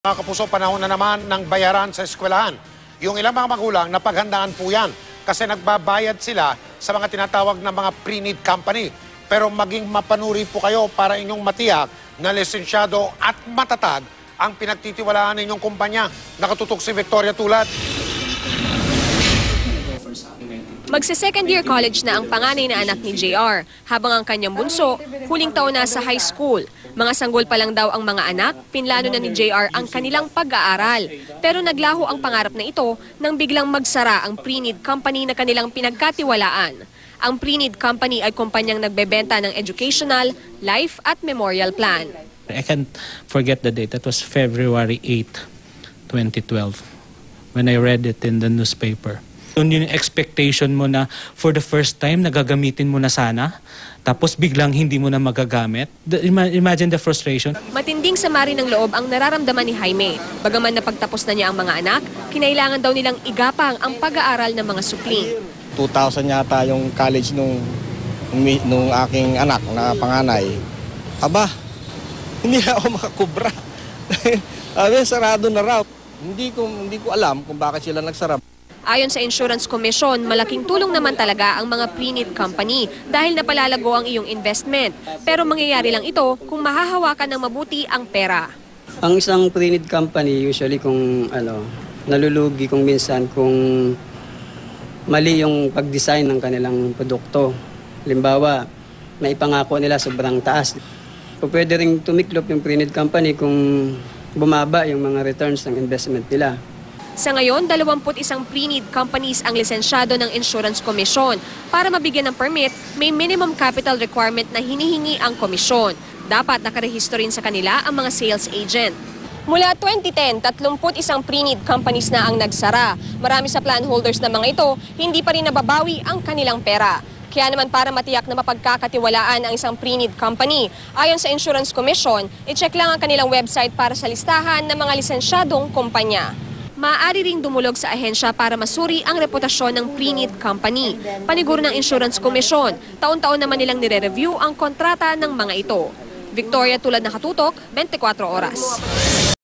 Mga kapuso, panahon na naman ng bayaran sa eskwelahan. Yung ilang mga magulang, napaghandaan po yan kasi nagbabayad sila sa mga tinatawag na mga pre-need company. Pero maging mapanuri po kayo para inyong matiyak na lisensyado at matatag ang pinagtitiwalaan ninyong kumpanya. Nakatutok si Victoria Tulad. Magse-second year college na ang panganay na anak ni JR, habang ang kanyang bunso, huling taon na sa high school. Mga sanggol pa lang daw ang mga anak, pinlano na ni JR ang kanilang pag-aaral. Pero naglaho ang pangarap na ito nang biglang magsara ang pre-need company na kanilang pinagkatiwalaan. Ang pre-need company ay kumpanyang nagbebenta ng educational, life at memorial plan. I can't forget the date. That was February 8, 2012, when I read it in the newspaper. Yun yung expectation mo na for the first time nagagamitin mo na sana, tapos biglang hindi mo na magagamit. Imagine the frustration. Matinding samari ng loob ang nararamdaman ni Jaime. Bagaman napagtapos na niya ang mga anak, kinailangan daw nilang igapang ang pag-aaral ng mga supling. 2,000 yata yung college nung aking anak na panganay. Aba, hindi na ako makakubra. Sarado na raw. Hindi ko alam kung bakit sila nagsara. Ayon sa Insurance Commission, malaking tulong naman talaga ang mga pre-need company dahil napalalago ang iyong investment. Pero mangyayari lang ito kung mahahawakan ng mabuti ang pera. Ang isang pre-need company, usually kung nalulugi kung minsan kung mali yung pag-design ng kanilang produkto. Halimbawa, naipangako nila sobrang taas. Pwede ring tumiklop yung pre-need company kung bumaba yung mga returns ng investment nila. Sa ngayon, 21 pre-need companies ang lisensyado ng Insurance Commission. Para mabigyan ng permit, may minimum capital requirement na hinihingi ang komisyon. Dapat nakarehistro rin sa kanila ang mga sales agent. Mula 2010, 31 pre-need companies na ang nagsara. Marami sa plan holders na mga ito, hindi pa rin nababawi ang kanilang pera. Kaya naman para matiyak na mapagkakatiwalaan ang isang pre-need company, ayon sa Insurance Commission, i-check lang ang kanilang website para sa listahan ng mga lisensyadong kumpanya. Maaari ring dumulog sa ahensya para masuri ang reputasyon ng pre-need company. Paniguro ng Insurance Commission, taon-taon naman nilang nire-review ang kontrata ng mga ito. Victoria Tulad, Nakatutok, 24 Oras.